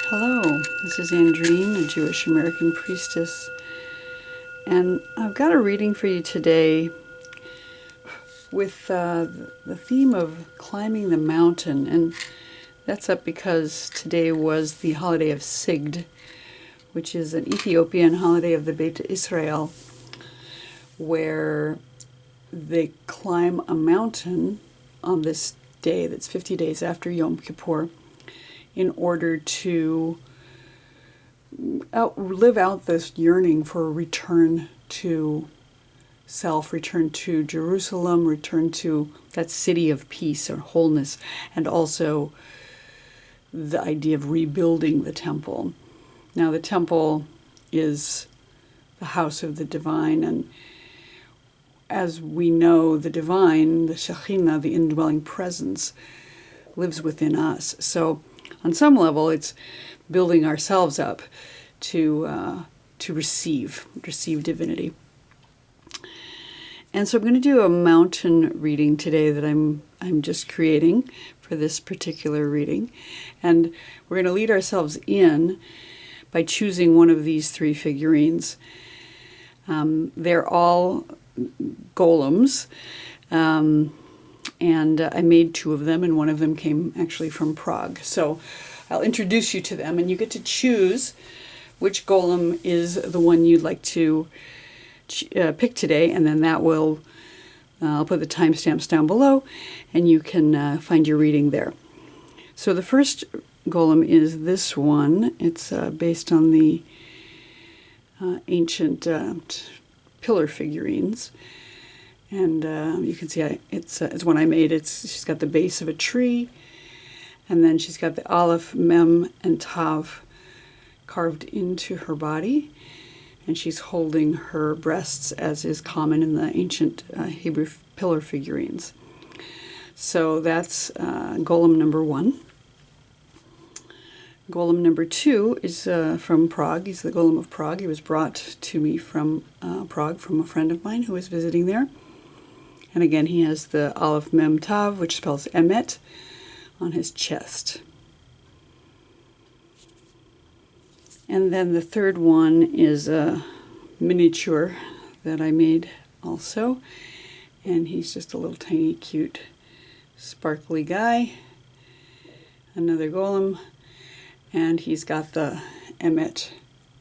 Hello, this is Andrine, a Jewish American Priestess, and I've got a reading for you today with the theme of climbing the mountain, and that's up because today was the holiday of Sigd, which is an Ethiopian holiday of the Beit Israel, where they climb a mountain on this day that's 50 days after Yom Kippur in order to live out this yearning for a return to self, return to Jerusalem, return to that city of peace or wholeness, and also the idea of rebuilding the temple. Now, the temple is the house of the divine, and as we know, the divine, the Shekhinah, the indwelling presence, lives within us. So on some level, it's building ourselves up to receive divinity. And so I'm going to do a mountain reading today that I'm just creating for this particular reading. And we're going to lead ourselves in by choosing one of these three figurines. They're all golems, and I made two of them, and one of them came actually from Prague. So I'll introduce you to them, and you get to choose which golem is the one you'd like to pick today, and then that will, I'll put the timestamps down below, and you can find your reading there. So the first golem is this one. It's based on the ancient pillar figurines. And you can see it's one I made. She's got the base of a tree, and then she's got the Aleph, Mem, and Tav carved into her body, and she's holding her breasts, as is common in the ancient Hebrew pillar figurines. So that's golem number one. Golem number two is from Prague. He's the Golem of Prague. He was brought to me from Prague from a friend of mine who was visiting there. And again, he has the Aleph Mem Tav, which spells Emet, on his chest. And then the third one is a miniature that I made also. And he's just a little tiny, cute, sparkly guy. Another golem. And he's got the Emet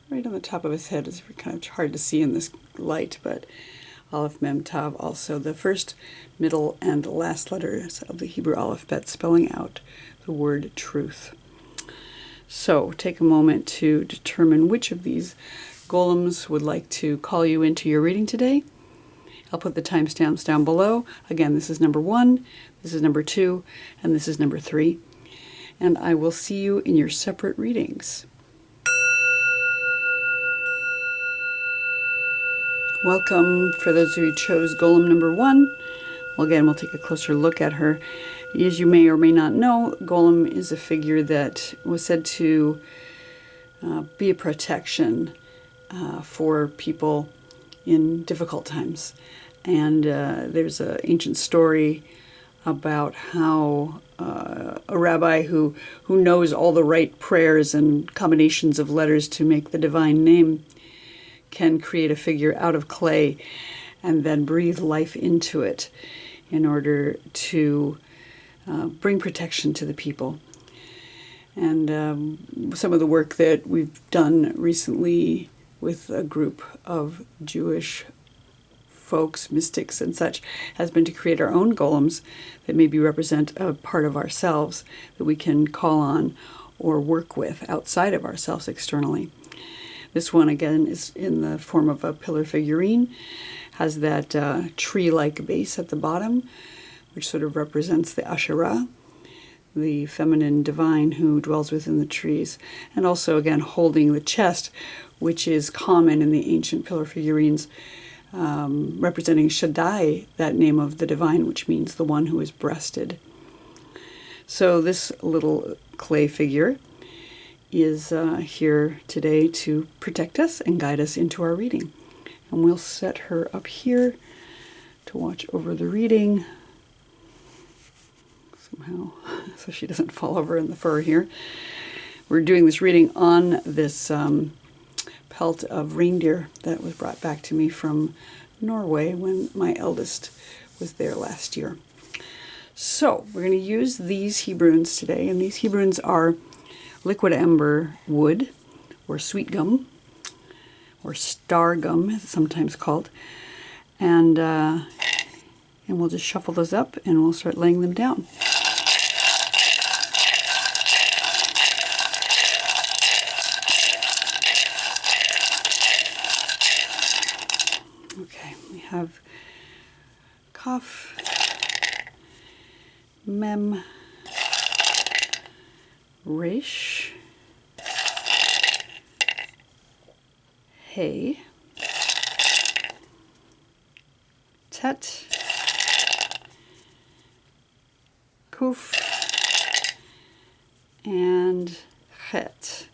right on the top of his head. It's kind of hard to see in this light, but Aleph Mem Tav, also the first, middle, and last letters of the Hebrew alphabet, spelling out the word truth. So take a moment to determine which of these golems would like to call you into your reading today. I'll put the timestamps down below. Again, this is number one, this is number two, and this is number three. And I will see you in your separate readings. Welcome for those who chose golem number one. Well, again, we'll take a closer look at her. As you may or may not know, golem is a figure that was said to be a protection for people in difficult times. And there's an ancient story about how a rabbi who knows all the right prayers and combinations of letters to make the divine name can create a figure out of clay and then breathe life into it in order to bring protection to the people. And some of the work that we've done recently with a group of Jewish folks, mystics and such, has been to create our own golems that maybe represent a part of ourselves that we can call on or work with outside of ourselves externally. This one, again, is in the form of a pillar figurine, has that tree-like base at the bottom, which sort of represents the Asherah, the feminine divine who dwells within the trees, and also, again, holding the chest, which is common in the ancient pillar figurines, representing Shaddai, that name of the divine, which means the one who is breasted. So this little clay figure is here today to protect us and guide us into our reading. And we'll set her up here to watch over the reading somehow so she doesn't fall over in the fur here. we're doing this reading on this pelt of reindeer that was brought back to me from Norway when my eldest was there last year. So we're going to use these Hebrunes today, and these Hebrunes are liquid amber wood, or sweet gum, or star gum, as it's sometimes called, and we'll just shuffle those up, and we'll start laying them down. Okay, we have Kaf, Mem, Resh, Hey, Tet, Kuf, and Het.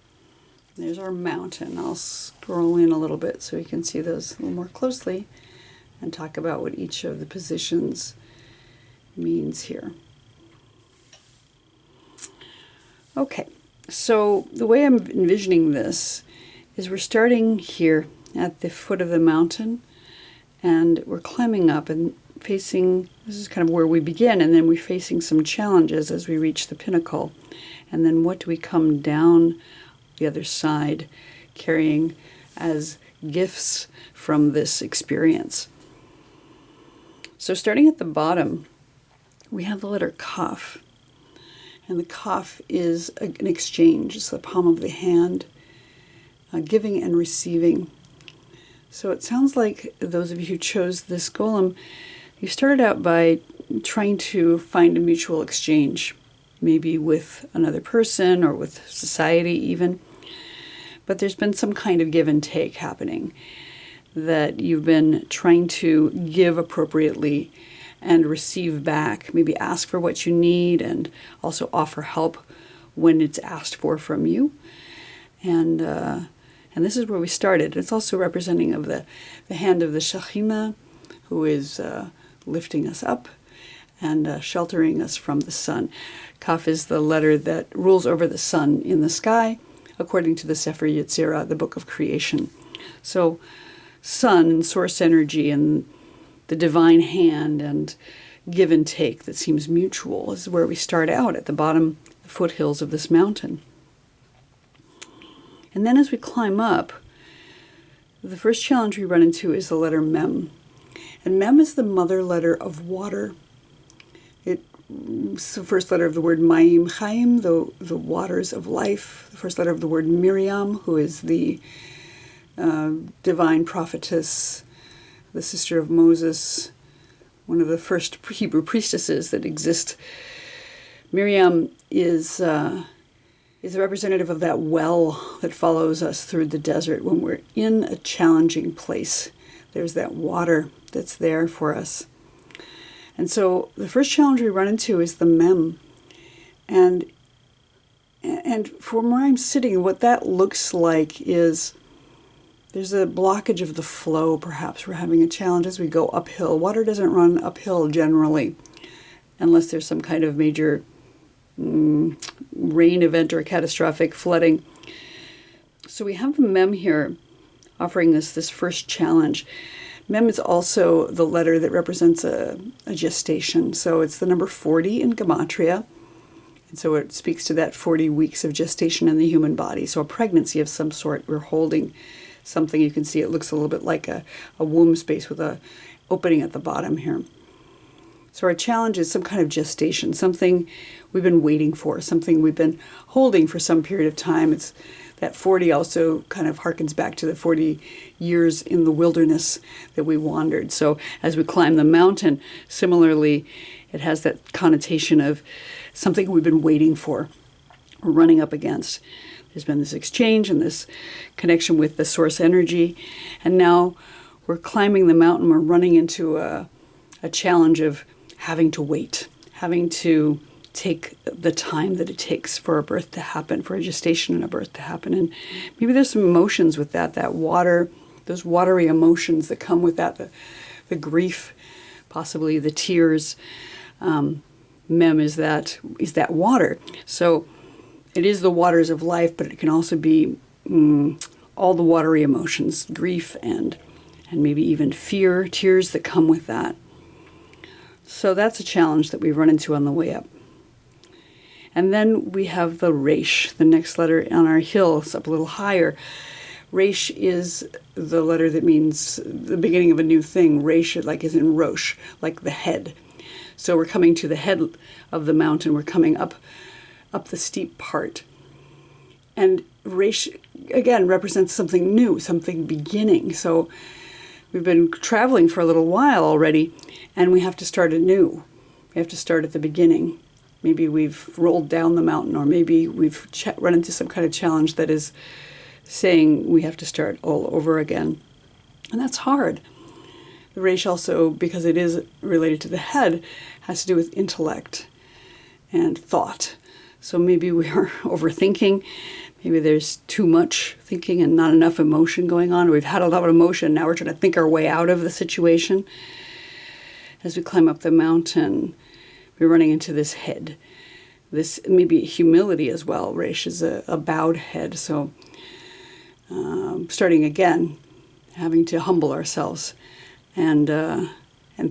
There's our mountain. I'll scroll in a little bit so you can see those a little more closely and talk about what each of the positions means here. Okay, so the way I'm envisioning this is we're starting here at the foot of the mountain, and we're climbing up and facing, this is kind of where we begin, and then we're facing some challenges as we reach the pinnacle. And then what do we come down the other side carrying as gifts from this experience? So starting at the bottom, we have the letter Kaf. And the Kaf is an exchange. It's the palm of the hand, giving and receiving. So it sounds like those of you who chose this golem, you started out by trying to find a mutual exchange, maybe with another person or with society even. But there's been some kind of give and take happening, that you've been trying to give appropriately and receive back, maybe ask for what you need and also offer help when it's asked for from you. And this is where we started. It's also representing of the hand of the Shekhinah, who is lifting us up and sheltering us from the sun. Kaf is the letter that rules over the sun in the sky, according to the Sefer Yetzirah, the book of creation. So sun and source energy and the divine hand and give and take that seems mutual is where we start out at the bottom, the foothills of this mountain. And then as we climb up, the first challenge we run into is the letter Mem. And Mem is the mother letter of water. It's the first letter of the word Mayim Chaim, the waters of life. The first letter of the word Miriam, who is the divine prophetess, the sister of Moses, one of the first Hebrew priestesses that exist. Miriam is a representative of that well that follows us through the desert when we're in a challenging place. There's that water that's there for us. And so the first challenge we run into is the Mem. And from where I'm sitting, what that looks like is there's a blockage of the flow, perhaps. We're having a challenge as we go uphill. Water doesn't run uphill generally unless there's some kind of major rain event or catastrophic flooding. So we have the Mem here offering us this first challenge. Mem is also the letter that represents a gestation. So it's the number 40 in Gematria. And so it speaks to that 40 weeks of gestation in the human body. So a pregnancy of some sort. We're holding something. You can see it looks a little bit like a womb space with a opening at the bottom here. So our challenge is some kind of gestation, something we've been waiting for, something we've been holding for some period of time. It's that 40 also kind of harkens back to the 40 years in the wilderness that we wandered. So as we climb the mountain, similarly, it has that connotation of something we've been waiting for or running up against. There's been this exchange and this connection with the source energy. And now we're climbing the mountain. We're running into a challenge of having to wait, having to take the time that it takes for a birth to happen, for a gestation and a birth to happen. And maybe there's some emotions with that water, those watery emotions that come with that, the grief, possibly the tears. Mem is that water. So it is the waters of life, but it can also be all the watery emotions, grief and maybe even fear, tears that come with that. So that's a challenge that we've run into on the way up. And then we have the Resh, the next letter on our hill. It's up a little higher. Resh is the letter that means the beginning of a new thing. Resh, like is in Rosh, like the head. So we're coming to the head of the mountain. We're coming up the steep part. And Resh, again, represents something new, something beginning. So we've been traveling for a little while already, and we have to start anew. We have to start at the beginning. Maybe we've rolled down the mountain, or maybe we've run into some kind of challenge that is saying we have to start all over again. And that's hard. The Resh also, because it is related to the head, has to do with intellect and thought. So maybe we are overthinking. Maybe there's too much thinking and not enough emotion going on. We've had a lot of emotion. Now we're trying to think our way out of the situation. As we climb up the mountain, we're running into this head. This maybe humility as well. Resh is a bowed head. So starting again, having to humble ourselves and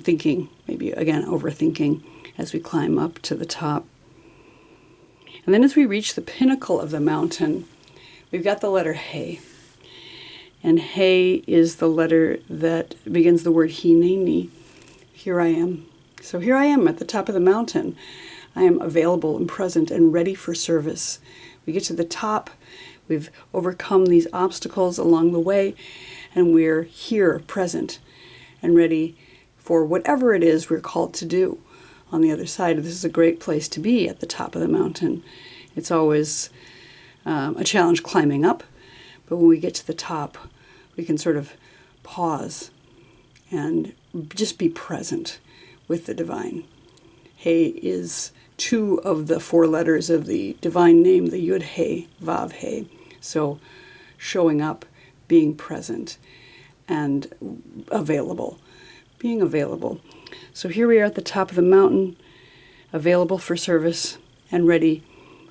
thinking, maybe again overthinking as we climb up to the top. And then as we reach the pinnacle of the mountain, we've got the letter He. And He is the letter that begins the word Hineni. Here I am. So here I am at the top of the mountain. I am available and present and ready for service. We get to the top. We've overcome these obstacles along the way, and we're here, present and ready for whatever it is we're called to do on the other side. This is a great place to be at the top of the mountain. It's always a challenge climbing up, but when we get to the top, we can sort of pause and just be present with the divine. He is 2 of the 4 letters of the divine name, the Yud He, Vav He. So showing up, being present, and available, being available. So here we are at the top of the mountain, available for service and ready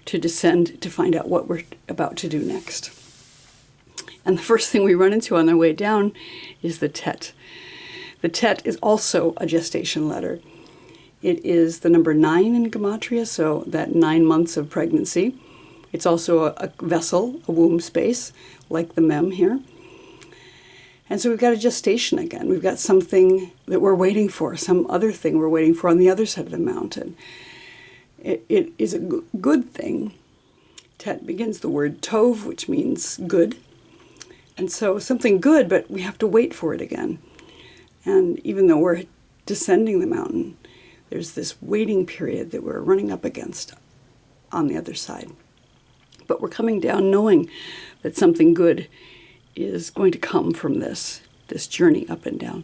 to descend to find out what we're about to do next. And the first thing we run into on our way down is the Tet. The Tet is also a gestation letter. It is the number 9 in Gematria, so that 9 months of pregnancy. It's also a vessel, a womb space, like the Mem here. And so we've got a gestation again. We've got something that we're waiting for, some other thing we're waiting for on the other side of the mountain. It is a good thing. Tet begins the word Tov, which means good. And so something good, but we have to wait for it again. And even though we're descending the mountain, there's this waiting period that we're running up against on the other side. But we're coming down knowing that something good is going to come from this journey up and down.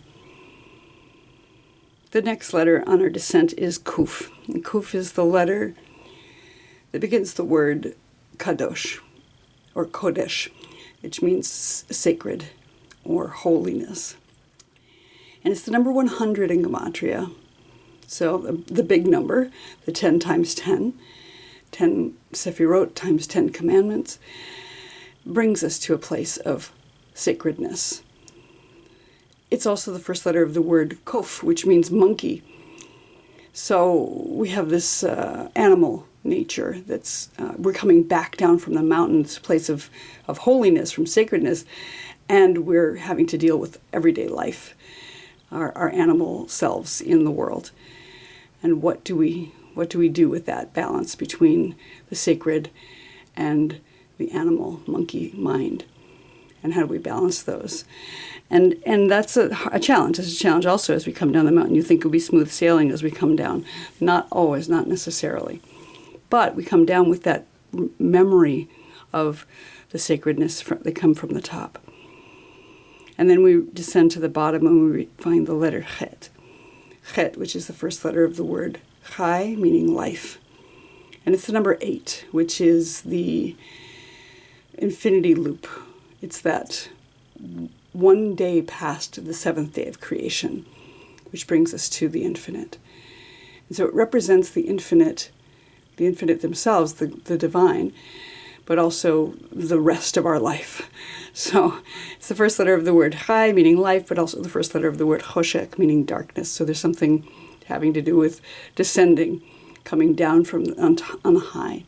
The next letter on our descent is Kuf. And Kuf is the letter that begins the word Kadosh, or Kodesh, which means sacred or holiness. And it's the number 100 in Gematria. So the big number, the 10 times 10, 10 Sefirot times 10 commandments, brings us to a place of sacredness. It's also the first letter of the word Kof, which means monkey. So we have this animal nature that's, we're coming back down from the mountain, this place of holiness, from sacredness, and we're having to deal with everyday life, our animal selves in the world. And what do we do with that balance between the sacred and the animal monkey mind? And how do we balance those? And that's a challenge. It's a challenge also as we come down the mountain. You think it'll be smooth sailing as we come down. Not always, not necessarily. But we come down with that memory of the sacredness that come from the top. And then we descend to the bottom and we find the letter Chet. Chet, which is the first letter of the word Chai, meaning life. And it's the number 8, which is the infinity loop. It's that one day past the 7th day of creation, which brings us to the infinite. And so it represents the infinite the infinite themselves, the divine, but also the rest of our life. So it's the first letter of the word chai, meaning life, but also the first letter of the word choshek, meaning darkness. So there's something having to do with descending, coming down from on the high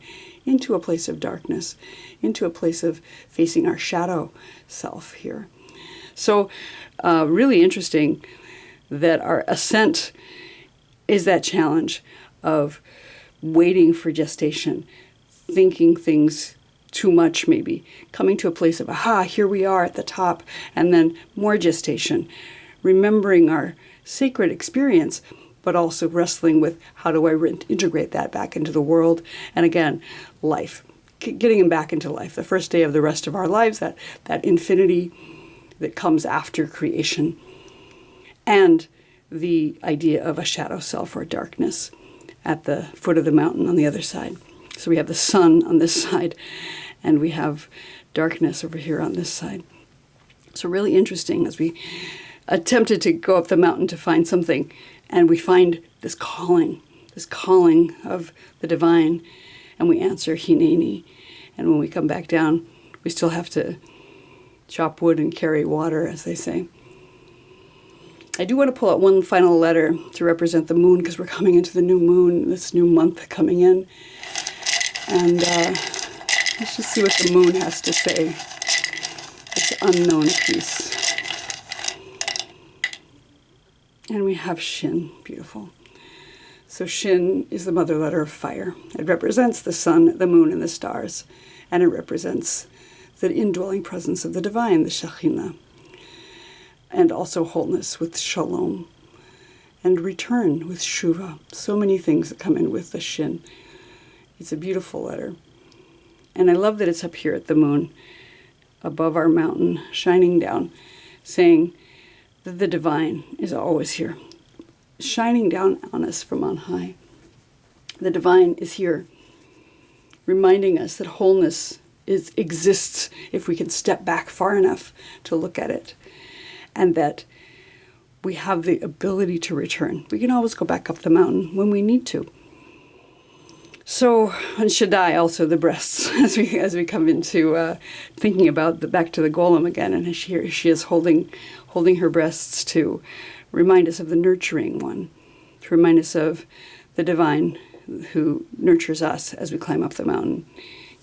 into a place of darkness, into a place of facing our shadow self here. So really interesting that our ascent is that challenge of waiting for gestation, thinking things too much maybe, coming to a place of, aha, here we are at the top, and then more gestation, remembering our sacred experience, but also wrestling with how do I integrate that back into the world, and again, life, getting him back into life, the first day of the rest of our lives, that infinity that comes after creation, and the idea of a shadow self or darkness at the foot of the mountain on the other side. So we have the sun on this side, and we have darkness over here on this side. So really interesting as we attempted to go up the mountain to find something, and we find this calling of the divine, and we answer Hineni. And when we come back down, we still have to chop wood and carry water, as they say. I do want to pull out one final letter to represent the moon, because we're coming into the new moon, this new month coming in. And let's just see what the moon has to say. This unknown piece. And we have Shin, beautiful. So Shin is the mother letter of fire. It represents the sun, the moon, and the stars. And it represents the indwelling presence of the divine, the Shekhinah. And also wholeness with Shalom. And return with Shuva. So many things that come in with the Shin. It's a beautiful letter. And I love that it's up here at the moon, above our mountain, shining down, saying that the divine is always here, shining down on us from on high. The divine is here, reminding us that wholeness exists if we can step back far enough to look at it, and that we have the ability to return. We can always go back up the mountain when we need to. So, and Shaddai, also the breasts, as we come into thinking about back to the golem again, and she is holding her breasts to remind us of the nurturing one, to remind us of the divine who nurtures us as we climb up the mountain.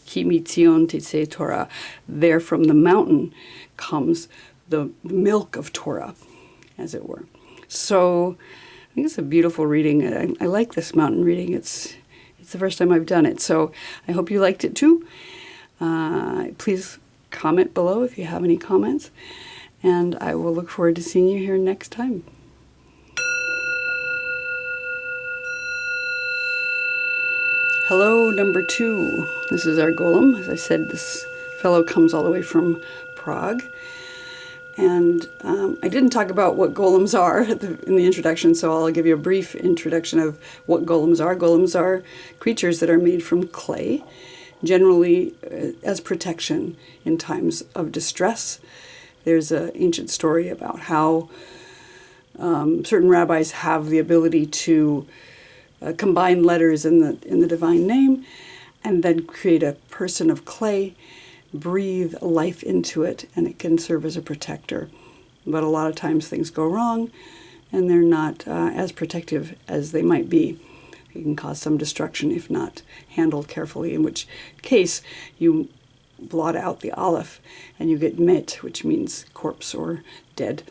Ki mitzion tetzeh Torah. There from the mountain comes the milk of Torah, as it were. So, I think it's a beautiful reading. I like this mountain reading. It's the first time I've done it, so I hope you liked it too. Please comment below if you have any comments, and I will look forward to seeing you here next time. Hello, number 2. This is our golem. As I said, this fellow comes all the way from Prague. And I didn't talk about what golems are in the introduction, so I'll give you a brief introduction of what golems are. Golems are creatures that are made from clay, generally as protection in times of distress. There's an ancient story about how certain rabbis have the ability to combine letters in the divine name and then create a person of clay, breathe life into it, and it can serve as a protector. But a lot of times things go wrong, and they're not as protective as they might be. It can cause some destruction if not handled carefully, in which case you blot out the aleph and you get met, which means corpse or dead.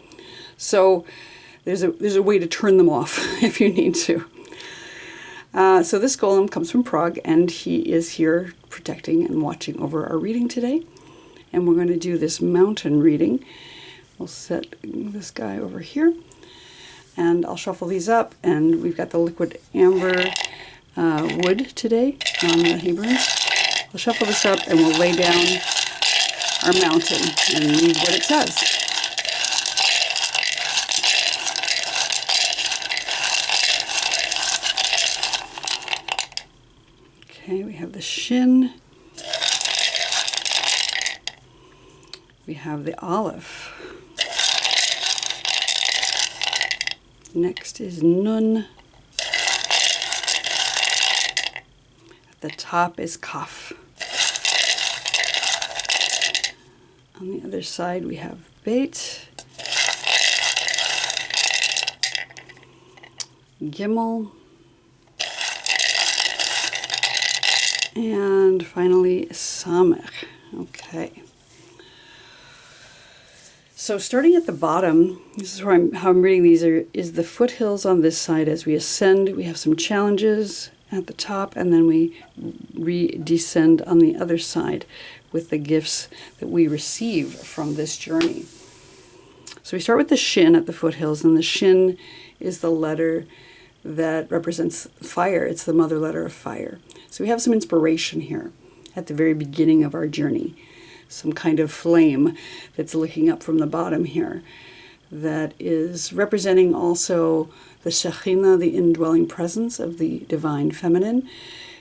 So there's a way to turn them off if you need to. So this golem comes from Prague, and he is here protecting and watching over our reading today. And we're going to do this mountain reading. We'll set this guy over here, and I'll shuffle these up. And we've got the liquid amber wood today on the Hebrunes. We'll shuffle this up, and we'll lay down our mountain and read what it says. Okay, we have the shin. We have the aleph. Next is nun. the top is Kaf. On the other side we have Beit, Gimel, and finally Samech. Okay. So starting at the bottom, this is how I'm reading these, is the foothills on this side. As we ascend, we have some challenges at the top, and then we descend on the other side with the gifts that we receive from this journey. So we start with the Shin at the foothills, and the Shin is the letter that represents fire. It's the mother letter of fire. So we have some inspiration here at the very beginning of our journey. Some kind of flame that's licking up from the bottom here that is representing also the Shekhinah, the indwelling presence of the divine feminine,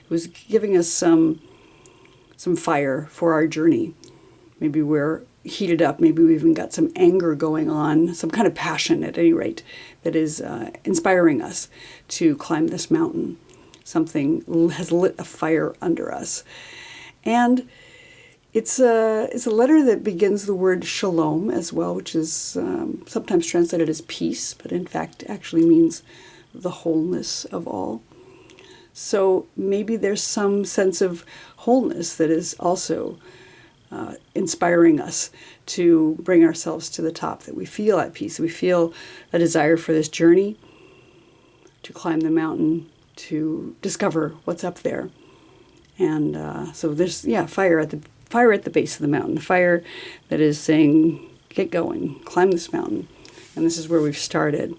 who's giving us some fire for our journey. Maybe we're heated up, maybe we've even got some anger going on, some kind of passion at any rate that is inspiring us to climb this mountain. Something has lit a fire under us. And it's a letter that begins the word shalom as well, which is sometimes translated as peace, but in fact actually means the wholeness of all. So maybe there's some sense of wholeness that is also inspiring us to bring ourselves to the top, that we feel at peace, we feel a desire for this journey, to climb the mountain, to discover what's up there. And so there's, fire at the base of the mountain, the fire that is saying, get going, climb this mountain. And this is where we've started.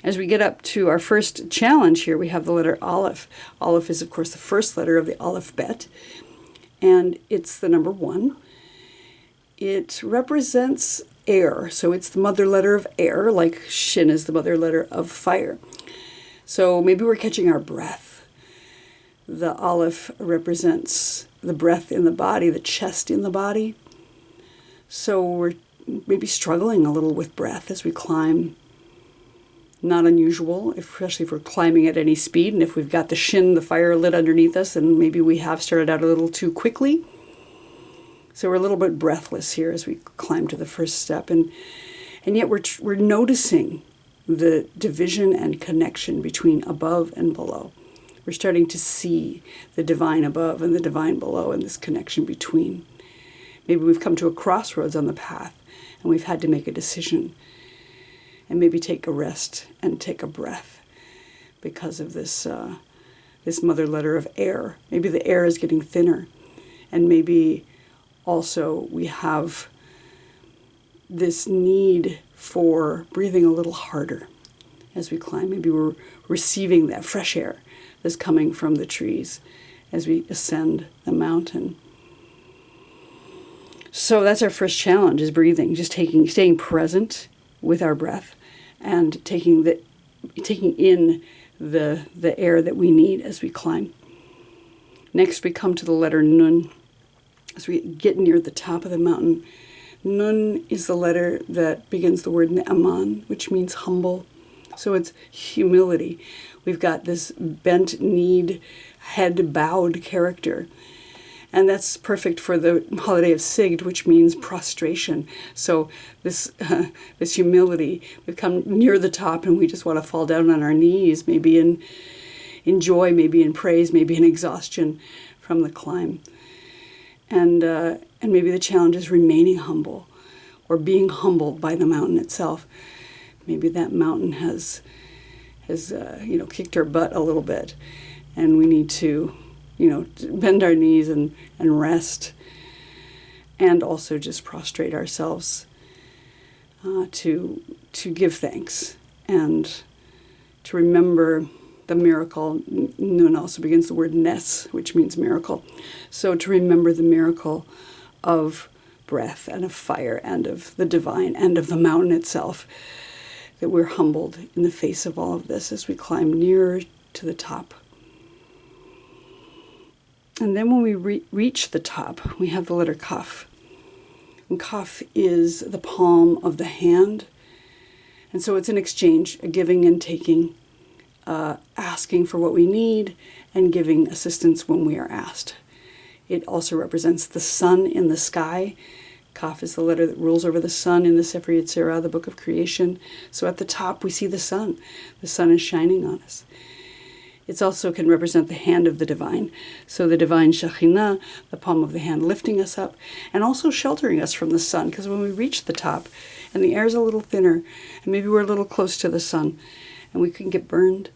As we get up to our first challenge here, we have the letter Aleph. Aleph is, of course, the first letter of the Aleph Bet, and it's the number 1. It represents air, so it's the mother letter of air, like Shin is the mother letter of fire. So maybe we're catching our breath. The Aleph represents the breath in the body, the chest in the body. So we're maybe struggling a little with breath as we climb. Not unusual, especially if we're climbing at any speed, and if we've got the Shin, the fire lit underneath us, and maybe we have started out a little too quickly. So we're a little bit breathless here as we climb to the first step, and yet we're noticing the division and connection between above and below. We're starting to see the divine above and the divine below, and this connection between. Maybe we've come to a crossroads on the path, and we've had to make a decision. And maybe take a rest and take a breath because of this mother letter of air. Maybe the air is getting thinner, and maybe also we have this need for breathing a little harder as we climb. Maybe we're receiving that fresh air that's coming from the trees as we ascend the mountain. So that's our first challenge, is breathing, just staying present with our breath and taking in the air that we need as we climb. Next we come to the letter Nun. As we get near the top of the mountain, Nun is the letter that begins the word Ne'aman, which means humble. So it's humility. We've got this bent-kneed, head-bowed character. And that's perfect for the holiday of Sigd, which means prostration. So this humility, we've come near the top and we just want to fall down on our knees, maybe in joy, maybe in praise, maybe in exhaustion from the climb. And maybe the challenge is remaining humble, or being humbled by the mountain itself. Maybe that mountain has kicked our butt a little bit, and we need to bend our knees and rest, and also just prostrate ourselves to give thanks and to remember the miracle. Nun also begins the word Nes, which means miracle. So to remember the miracle of breath and of fire and of the divine and of the mountain itself, that we're humbled in the face of all of this as we climb nearer to the top. And then when we reach the top, we have the letter Kaf. And Kaf is the palm of the hand. And so it's an exchange, a giving and taking, asking for what we need and giving assistance when we are asked. It also represents the sun in the sky. Kaf is the letter that rules over the sun in the Sefer Yetzirah, the book of creation. So at the top we see the sun. The sun is shining on us. It also can represent the hand of the divine. So the divine Shekhinah, the palm of the hand lifting us up, and also sheltering us from the sun. Because when we reach the top and the air is a little thinner, and maybe we're a little close to the sun, and we can get burned,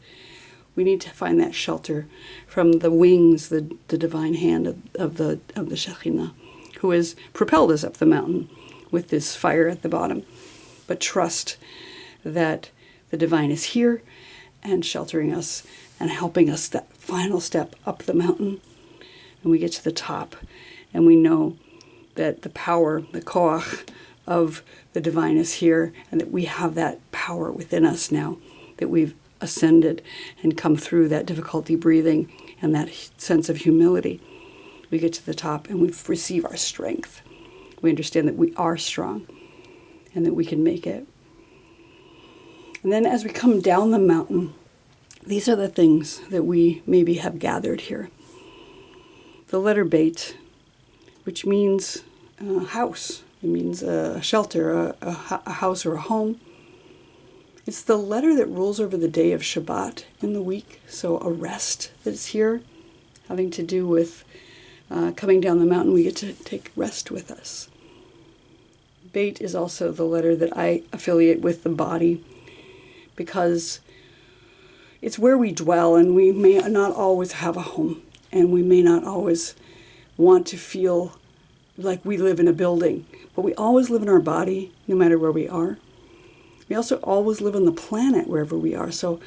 we need to find that shelter from the wings, the divine hand of the Shekhinah, who has propelled us up the mountain with this fire at the bottom. But trust that the divine is here and sheltering us and helping us that final step up the mountain. And we get to the top and we know that the power, the koach of the divine is here, and that we have that power within us now, that we've ascended and come through that difficulty breathing and that sense of humility. We get to the top and we receive our strength. We understand that we are strong and that we can make it. And then as we come down the mountain, these are the things that we maybe have gathered here. The letter Beit, which means house. It means a shelter, a house or a home. It's the letter that rules over the day of Shabbat in the week. So a rest that's here, having to do with coming down the mountain. We get to take rest with us. Beit is also the letter that I affiliate with the body, because it's where we dwell, and we may not always have a home, and we may not always want to feel like we live in a building, but we always live in our body no matter where we are. We also always live on the planet wherever we are. So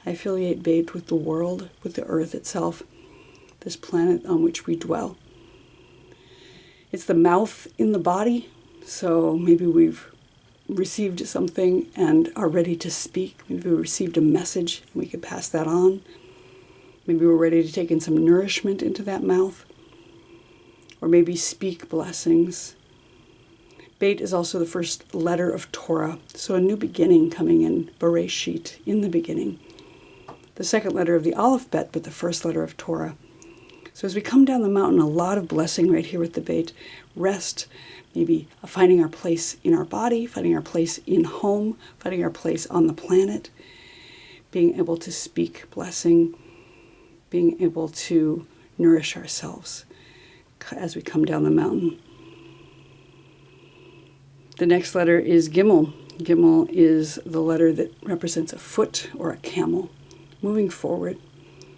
I affiliate Beit with the world, with the earth itself, this planet on which we dwell. It's the mouth in the body. So maybe we've received something and are ready to speak. Maybe we received a message and we could pass that on. Maybe we're ready to take in some nourishment into that mouth. Or maybe speak blessings. Beit is also the first letter of Torah. So a new beginning coming in, Bereshit, in the beginning. The second letter of the alphabet, but the first letter of Torah. So as we come down the mountain, a lot of blessing right here with the Beit. Rest, maybe finding our place in our body, finding our place in home, finding our place on the planet, being able to speak blessing, being able to nourish ourselves as we come down the mountain. The next letter is Gimel. Gimel is the letter that represents a foot or a camel moving forward.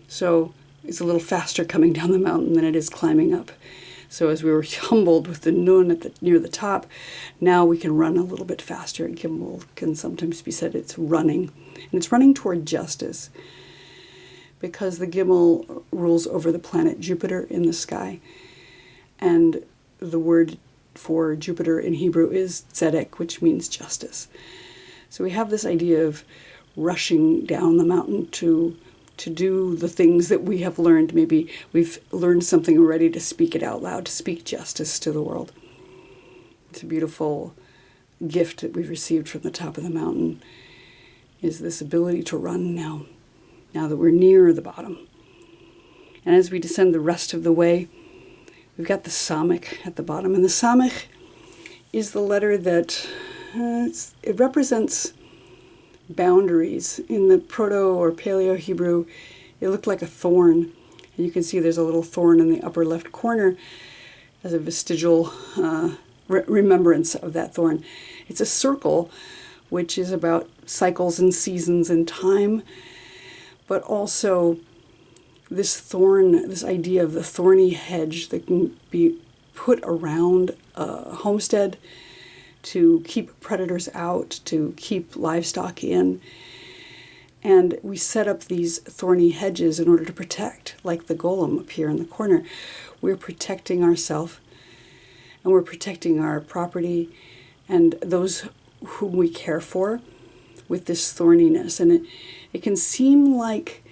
So it's a little faster coming down the mountain than it is climbing up. So as we were humbled with the Nun near the top, now we can run a little bit faster. Gimel can sometimes be said it's running. And it's running toward justice, because the Gimel rules over the planet Jupiter in the sky. And the word for Jupiter in Hebrew is tzedek, which means justice. So we have this idea of rushing down the mountain to do the things that we have learned. Maybe we've learned something and we're ready to speak it out loud, to speak justice to the world. It's a beautiful gift that we've received from the top of the mountain, is this ability to run now that we're near the bottom. And as we descend the rest of the way, we've got the Samech at the bottom. And the Samech is the letter that it represents boundaries. In the Proto or Paleo Hebrew, it looked like a thorn. And you can see there's a little thorn in the upper left corner as a vestigial remembrance of that thorn. It's a circle, which is about cycles and seasons and time, but also this thorn, this idea of the thorny hedge that can be put around a homestead to keep predators out, to keep livestock in. And we set up these thorny hedges in order to protect, like the golem up here in the corner. We're protecting ourselves, and we're protecting our property and those whom we care for with this thorniness. And it can seem like,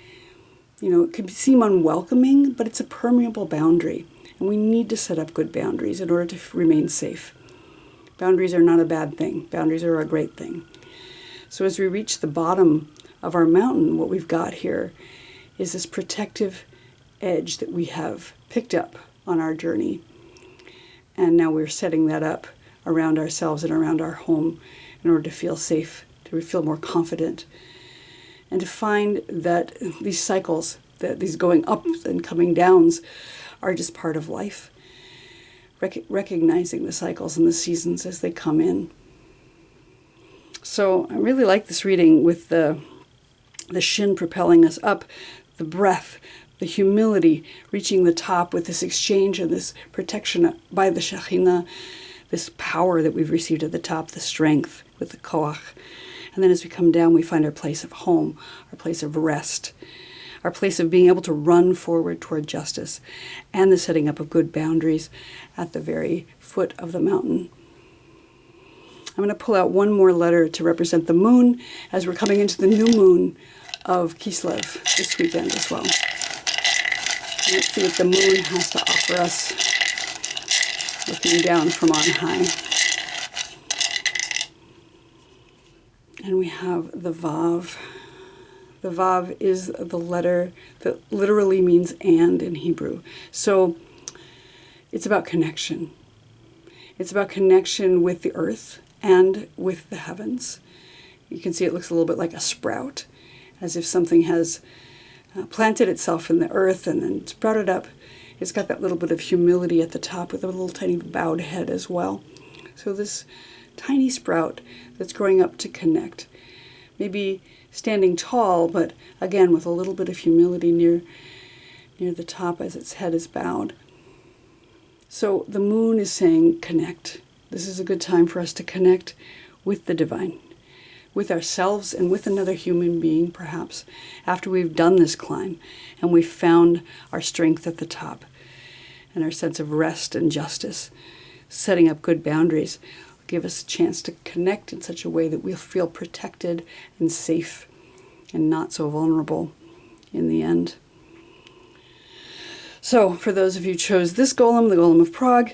it can seem unwelcoming, but it's a permeable boundary. And we need to set up good boundaries in order to remain safe. Boundaries are not a bad thing. Boundaries are a great thing. So as we reach the bottom of our mountain, what we've got here is this protective edge that we have picked up on our journey. And now we're setting that up around ourselves and around our home in order to feel safe, to feel more confident, and to find that these cycles, that these going ups and coming downs, are just part of life. Recognizing the cycles and the seasons as they come in. So I really like this reading with the shin propelling us up, the breath, the humility, reaching the top with this exchange and this protection by the Shekhinah, this power that we've received at the top, the strength with the koach. And then as we come down, we find our place of home, our place of rest, our place of being able to run forward toward justice, and the setting up of good boundaries at the very foot of the mountain. I'm going to pull out one more letter to represent the moon as we're coming into the new moon of Kislev this weekend as well. Let's see what the moon has to offer us, looking down from on high. And we have the Vav. The Vav is the letter that literally means and in Hebrew. So it's about connection. It's about connection with the earth and with the heavens. You can see it looks a little bit like a sprout, as if something has planted itself in the earth and then sprouted up. It's got that little bit of humility at the top with a little tiny bowed head as well. So this tiny sprout that's growing up to connect. Maybe standing tall, but again with a little bit of humility near the top as its head is bowed. So the moon is saying connect. This is a good time for us to connect with the divine, with ourselves and with another human being perhaps, after we've done this climb and we've found our strength at the top and our sense of rest and justice. Setting up good boundaries will give us a chance to connect in such a way that we'll feel protected and safe and not so vulnerable in the end. So for those of you who chose this golem, the Golem of Prague,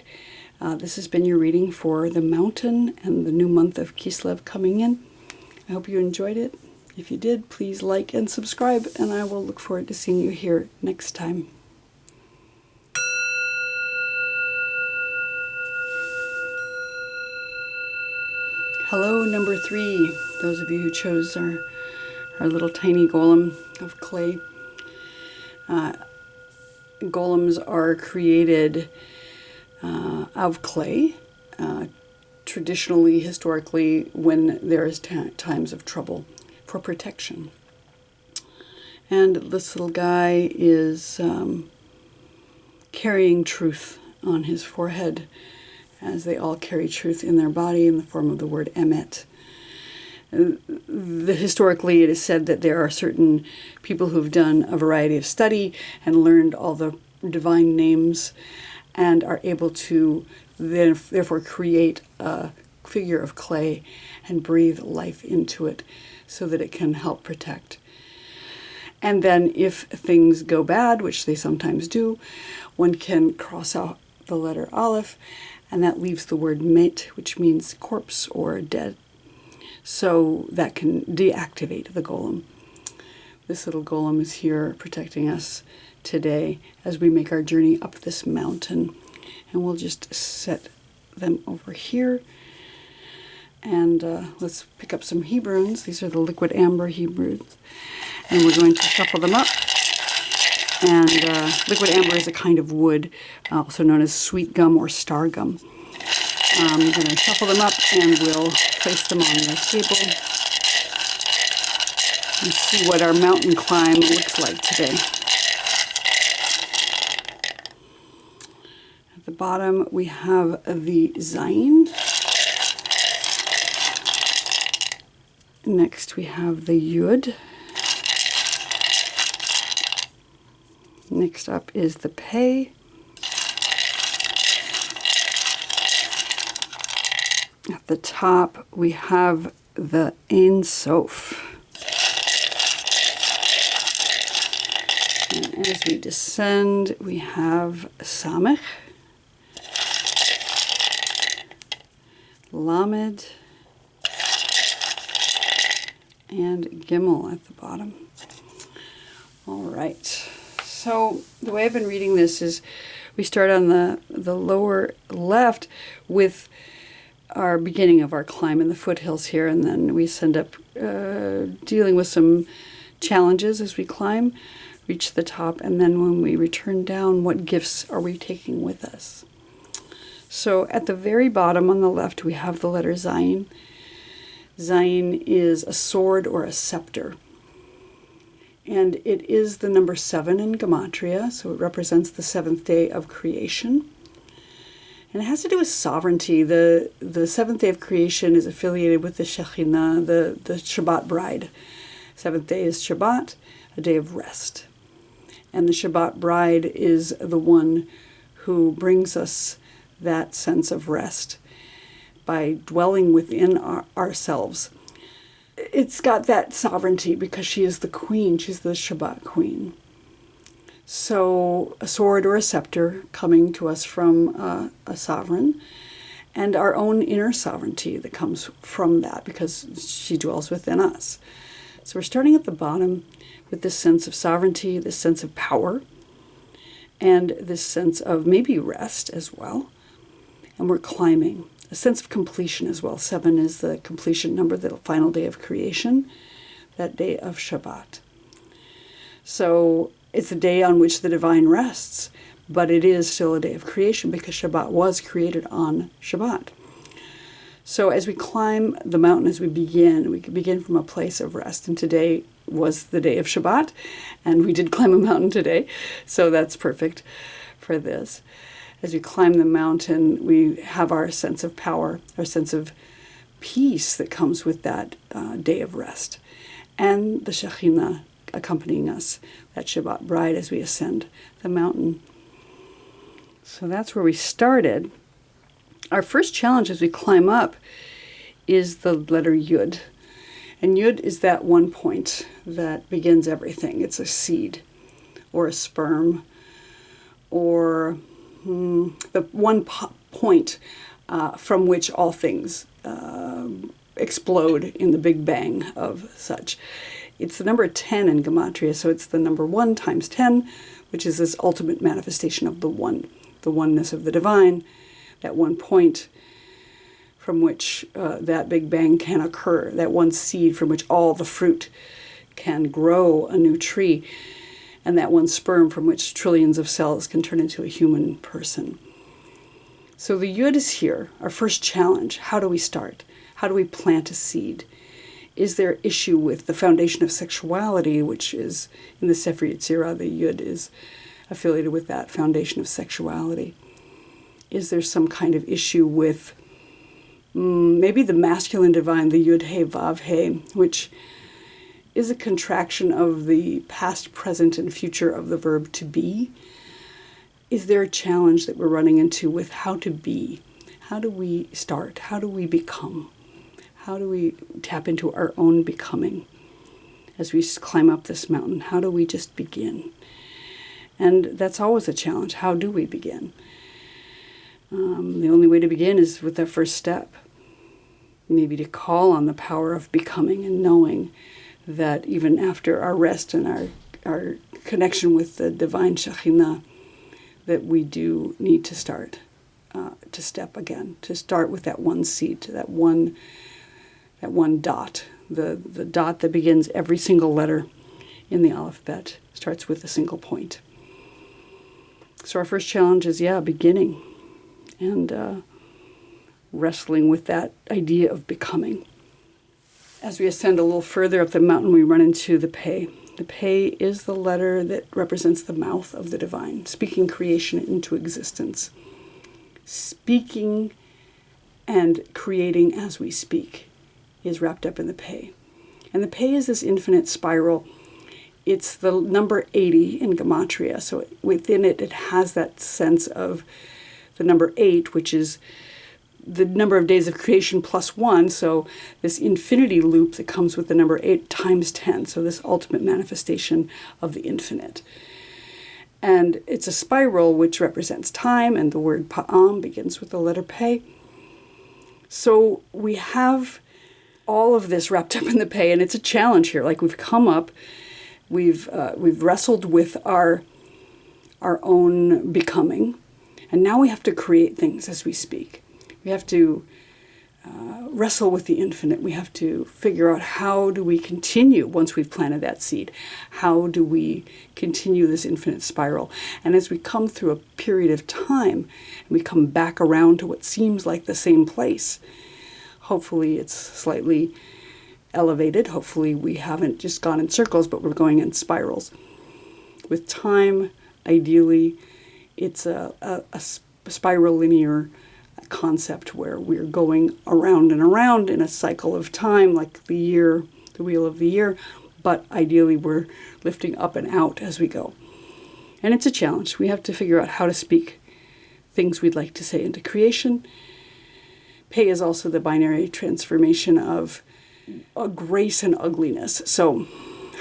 this has been your reading for the mountain and the new month of Kislev coming in. I hope you enjoyed it. If you did, please like and subscribe, and I will look forward to seeing you here next time. Hello, number 3. Those of you who chose our little tiny golem of clay. Golems are created of clay, traditionally, historically, when there is times of trouble for protection. And this little guy is carrying truth on his forehead, as they all carry truth in their body in the form of the word emet. Historically, it is said that there are certain people who've done a variety of study and learned all the divine names and are able to therefore create a figure of clay and breathe life into it so that it can help protect. And then if things go bad, which they sometimes do, one can cross out the letter Aleph, and that leaves the word met, which means corpse or dead. So that can deactivate the golem. This little golem is here protecting us today as we make our journey up this mountain. And we'll just set them over here. And let's pick up some Hebrunes. These are the liquid amber Hebrunes. And we're going to shuffle them up. And liquid amber is a kind of wood, also known as sweet gum or star gum. I'm going to shuffle them up and we'll place them on the table and see what our mountain climb looks like today. At the bottom we have the Zayin. Next we have the Yud. Next up is the Pei. At the top we have the Ein Sof. And as we descend we have Samech, Lamed, and Gimel at the bottom. All right. So the way I've been reading this is we start on the lower left with our beginning of our climb in the foothills here, and then we end up dealing with some challenges as we climb, reach the top, and then when we return down, what gifts are we taking with us? So at the very bottom on the left, we have the letter Zayin. Zayin is a sword or a scepter. And it is the number 7 in Gematria, so it represents the 7th day of creation. And it has to do with sovereignty. The 7th day of creation is affiliated with the Shekhinah, the Shabbat bride. 7th day is Shabbat, a day of rest. And the Shabbat bride is the one who brings us that sense of rest by dwelling within ourselves. It's got that sovereignty because she is the queen. She's the Shabbat queen. So a sword or a scepter coming to us from a sovereign, and our own inner sovereignty that comes from that because she dwells within us. So we're starting at the bottom with this sense of sovereignty, this sense of power, and this sense of maybe rest as well. And we're climbing. A sense of completion as well. 7 is the completion number, the final day of creation, that day of Shabbat. So it's the day on which the divine rests, but it is still a day of creation because Shabbat was created on Shabbat. So as we climb the mountain, as we can begin from a place of rest. And today was the day of Shabbat, and we did climb a mountain today, so that's perfect for this. As we climb the mountain, we have our sense of power, our sense of peace that comes with that day of rest, and the Shekhinah accompanying us, that Shabbat bride, as we ascend the mountain. So that's where we started. Our first challenge as we climb up is the letter Yud. And Yud is that one point that begins everything. It's a seed or a sperm or the one point from which all things explode in the Big Bang of such. It's the number 10 in Gematria, so it's the number 1 times 10, which is this ultimate manifestation of the oneness of the divine, that one point from which that Big Bang can occur, that one seed from which all the fruit can grow a new tree, and that one sperm from which trillions of cells can turn into a human person. So the Yud is here, our first challenge. How do we start? How do we plant a seed? Is there issue with the foundation of sexuality, which is in the Sefer Yetzirah, the Yud is affiliated with that foundation of sexuality? Is there some kind of issue with maybe the masculine divine, the Yud He Vav He, which is a contraction of the past, present, and future of the verb to be? Is there a challenge that we're running into with how to be? How do we start? How do we become? How do we tap into our own becoming as we climb up this mountain? How do we just begin? And that's always a challenge. How do we begin? The only way to begin is with that first step. Maybe to call on the power of becoming and knowing that even after our rest and our connection with the divine Shekhinah, that we do need to start, to step again, to start with that one seed, that one dot, the dot that begins every single letter in the alphabet, starts with a single point. So our first challenge is, beginning and wrestling with that idea of becoming. As we ascend a little further up the mountain, we run into the Pei. The Pei is the letter that represents the mouth of the divine, speaking creation into existence. Speaking and creating as we speak is wrapped up in the Pei. And the Pei is this infinite spiral. It's the number 80 in Gematria, so within it, it has that sense of the number 8, which is the number of days of creation plus 1, so this infinity loop that comes with the number 8 times 10, so this ultimate manifestation of the infinite. And it's a spiral which represents time, and the word pa'am begins with the letter Pei. So we have all of this wrapped up in the pay, and it's a challenge here. Like we've come up, we've wrestled with our own becoming, and now we have to create things as we speak. We have to wrestle with the infinite. We have to figure out, how do we continue once we've planted that seed? How do we continue this infinite spiral? And as we come through a period of time, and we come back around to what seems like the same place, hopefully it's slightly elevated. Hopefully we haven't just gone in circles, but we're going in spirals. With time, ideally, it's a spiral linear concept where we're going around and around in a cycle of time, like the year, the wheel of the year, but ideally we're lifting up and out as we go. And it's a challenge. We have to figure out how to speak things we'd like to say into creation. Pei is also the binary transformation of grace and ugliness. So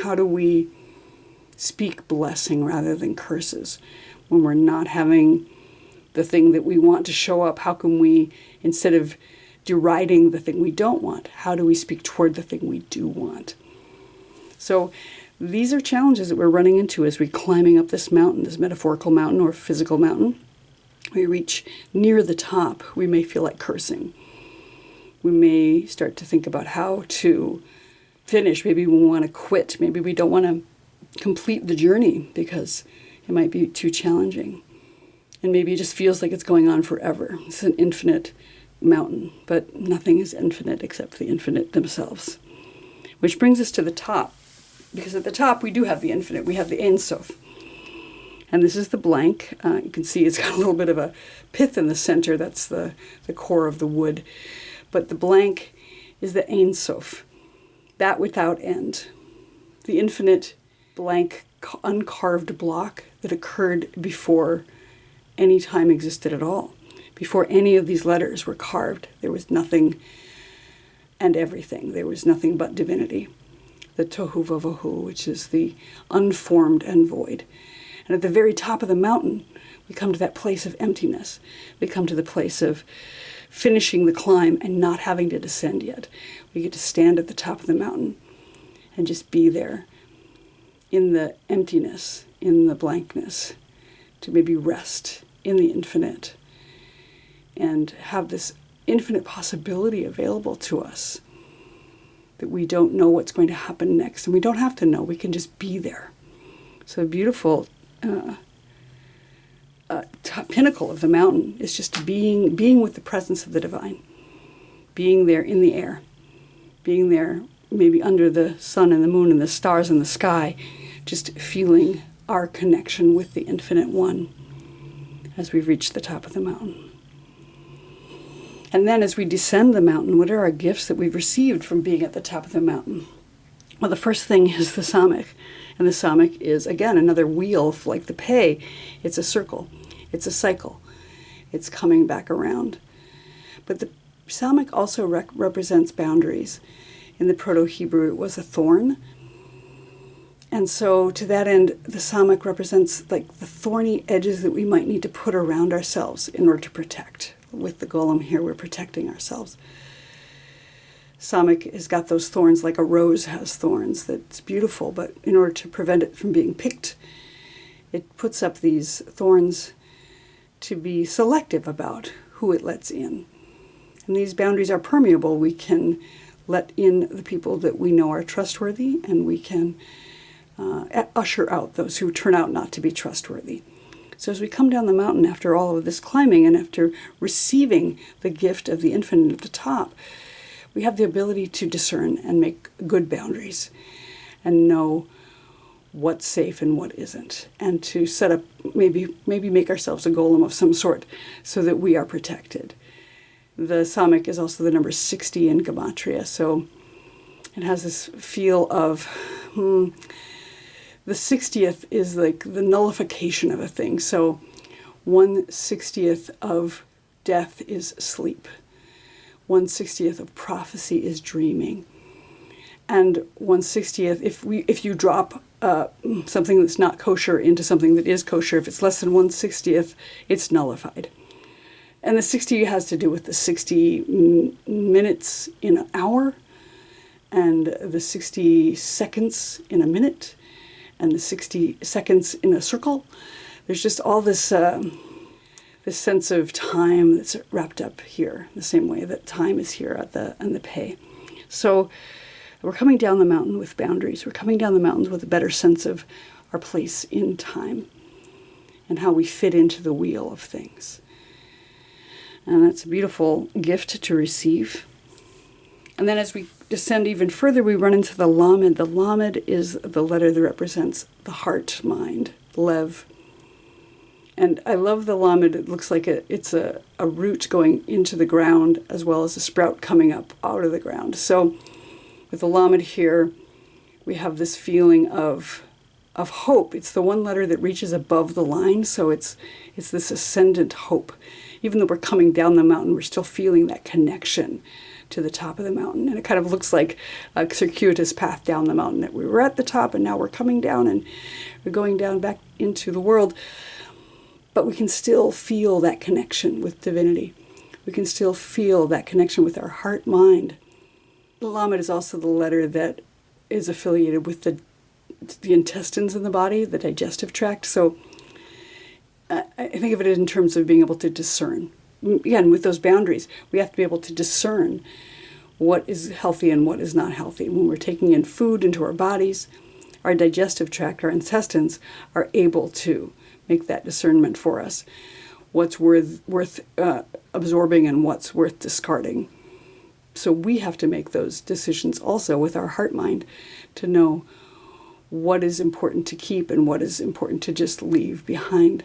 how do we speak blessing rather than curses when we're not having the thing that we want to show up? How can we, instead of deriding the thing we don't want, how do we speak toward the thing we do want? So these are challenges that we're running into as we're climbing up this mountain, this metaphorical mountain or physical mountain. We reach near the top, we may feel like cursing. We may start to think about how to finish. Maybe we want to quit. Maybe we don't want to complete the journey because it might be too challenging. And maybe it just feels like it's going on forever. It's an infinite mountain, but nothing is infinite except the infinite themselves. Which brings us to the top, because at the top we do have the infinite. We have the Ein Sof. And this is the blank. You can see it's got a little bit of a pith in the center. That's the core of the wood. But the blank is the Ein Sof, that without end. The infinite blank, uncarved block that occurred before any time existed at all. Before any of these letters were carved, there was nothing and everything. There was nothing but divinity. The Tohu Vavohu, which is the unformed and void. And at the very top of the mountain, we come to that place of emptiness. We come to the place of finishing the climb and not having to descend yet. We get to stand at the top of the mountain and just be there in the emptiness, in the blankness, to maybe rest in the infinite and have this infinite possibility available to us, that we don't know what's going to happen next, and we don't have to know. We can just be there. So a beautiful pinnacle of the mountain is just being with the presence of the divine, being there in the air, being there maybe under the sun and the moon and the stars in the sky, just feeling our connection with the infinite one as we reach the top of the mountain. And then as we descend the mountain, what are our gifts that we've received from being at the top of the mountain? Well, the first thing is the Samekh. And the Samekh is, again, another wheel like the Pei. It's a circle. It's a cycle. It's coming back around. But the Samekh also represents boundaries. In the Proto-Hebrew, it was a thorn. And so to that end, the Samekh represents like the thorny edges that we might need to put around ourselves in order to protect. With the golem here, we're protecting ourselves. Samekh has got those thorns like a rose has thorns. That's beautiful, but in order to prevent it from being picked, it puts up these thorns to be selective about who it lets in. And these boundaries are permeable. We can let in the people that we know are trustworthy, and we can usher out those who turn out not to be trustworthy. So as we come down the mountain after all of this climbing and after receiving the gift of the infinite at the top, we have the ability to discern and make good boundaries and know what's safe and what isn't, and to set up, maybe make ourselves a golem of some sort so that we are protected. The Samekh is also the number 60 in Gematria, so it has this feel of the 60th is like the nullification of a thing. So 1/60th of death is sleep. 1/60th of prophecy is dreaming. And 1/60th, if you drop something that's not kosher into something that is kosher, if it's less than 1/60th, it's nullified. And the 60 has to do with the 60 minutes in an hour. and the 60 seconds in a minute, and the 60 seconds in a circle. There's just all this this sense of time that's wrapped up here, the same way that time is here at the pay. So we're coming down the mountain with boundaries. We're coming down the mountains with a better sense of our place in time and how we fit into the wheel of things. And that's a beautiful gift to receive. And then as we descend even further, we run into the Lamed. The Lamed is the letter that represents the heart, mind, Lev. And I love the Lamed. It looks like it's a root going into the ground as well as a sprout coming up out of the ground. So with the Lamed here, we have this feeling of hope. It's the one letter that reaches above the line, so it's this ascendant hope. Even though we're coming down the mountain, we're still feeling that connection to the top of the mountain. And it kind of looks like a circuitous path down the mountain, that we were at the top and now we're coming down and we're going down back into the world. But we can still feel that connection with divinity. We can still feel that connection with our heart, mind. The Lamed is also the letter that is affiliated with the intestines in the body, the digestive tract. So I think of it in terms of being able to discern. Again, with those boundaries, we have to be able to discern what is healthy and what is not healthy. When we're taking in food into our bodies, our digestive tract, our intestines are able to make that discernment for us. What's worth absorbing and what's worth discarding. So we have to make those decisions also with our heart mind to know what is important to keep and what is important to just leave behind.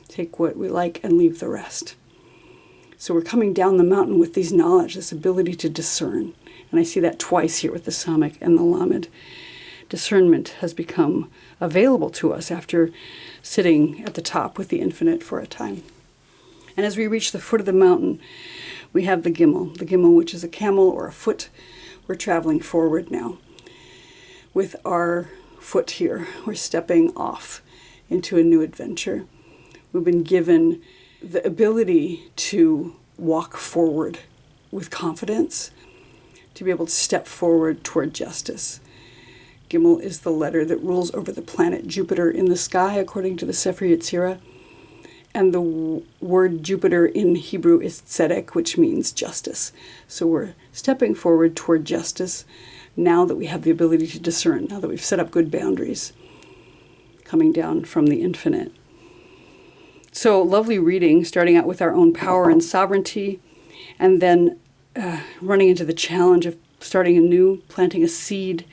Take what we like and leave the rest. So we're coming down the mountain with these knowledge, this ability to discern. And I see that twice here with the Samekh and the Lamed. Discernment has become available to us after sitting at the top with the infinite for a time. And as we reach the foot of the mountain, we have the Gimel, which is a camel or a foot. We're traveling forward now. With our foot here, we're stepping off into a new adventure. We've been given the ability to walk forward with confidence, to be able to step forward toward justice. Gimel is the letter that rules over the planet Jupiter in the sky, according to the Sefer Yetzirah. And the word Jupiter in Hebrew is tzedek, which means justice. So we're stepping forward toward justice now that we have the ability to discern, now that we've set up good boundaries, coming down from the infinite. So lovely reading, starting out with our own power and sovereignty, and then running into the challenge of starting anew, planting a seed,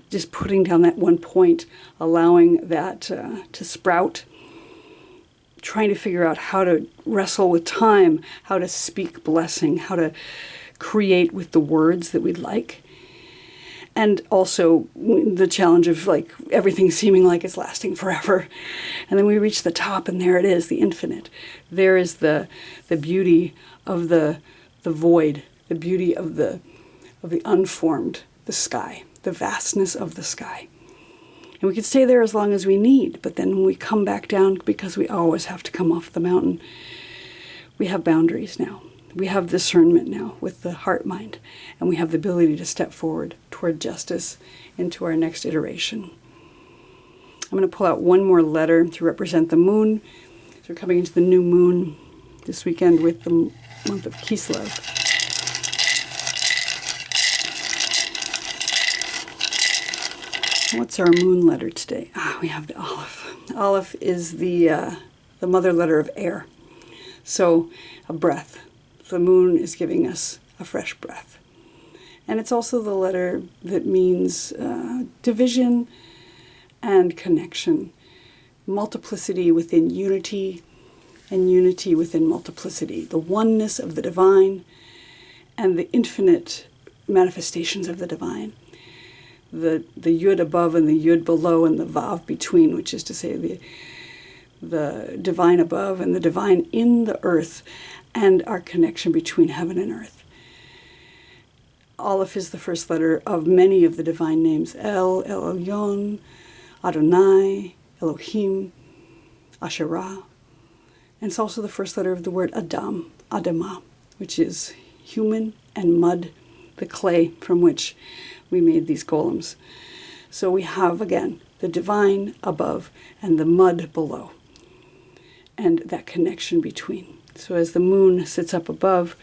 just putting down that one point, allowing that to sprout, trying to figure out how to wrestle with time, how to speak blessing, how to create with the words that we'd like. And also the challenge of like everything seeming like it's lasting forever. And then we reach the top and there it is, the infinite. There is the beauty of the void, the beauty of the unformed, the sky, the vastness of the sky. And we can stay there as long as we need, but then when we come back down, because we always have to come off the mountain, we have boundaries now. We have discernment now with the heart mind, and we have the ability to step forward toward justice into our next iteration. I'm going to pull out one more letter to represent the moon. So we're coming into the new moon this weekend with the month of Kislev. What's our moon letter today? We have the Aleph. Aleph is the mother letter of air. So a breath. The moon is giving us a fresh breath. And it's also the letter that means division and connection. Multiplicity within unity and unity within multiplicity. The oneness of the divine and the infinite manifestations of the divine. The yud above and the yud below and the vav between, which is to say the divine above and the divine in the earth, and our connection between heaven and earth. Aleph is the first letter of many of the divine names: El, El Elyon, Adonai, Elohim, Asherah. And it's also the first letter of the word Adam, Adamah, which is human and mud, the clay from which we made these golems. So we have, again, the divine above and the mud below, and that connection between. So as the moon sits up above,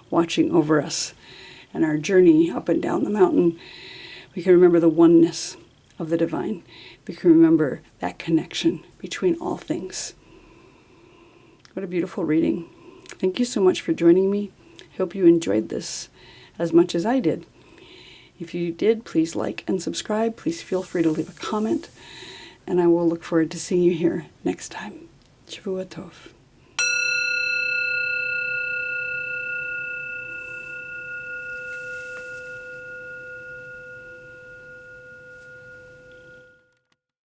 watching over us and our journey up and down the mountain, we can remember the oneness of the divine. We can remember that connection between all things. What a beautiful reading. Thank you so much for joining me. I hope you enjoyed this as much as I did. If you did, please like and subscribe. Please feel free to leave a comment, and I will look forward to seeing you here next time. Shavua Tov.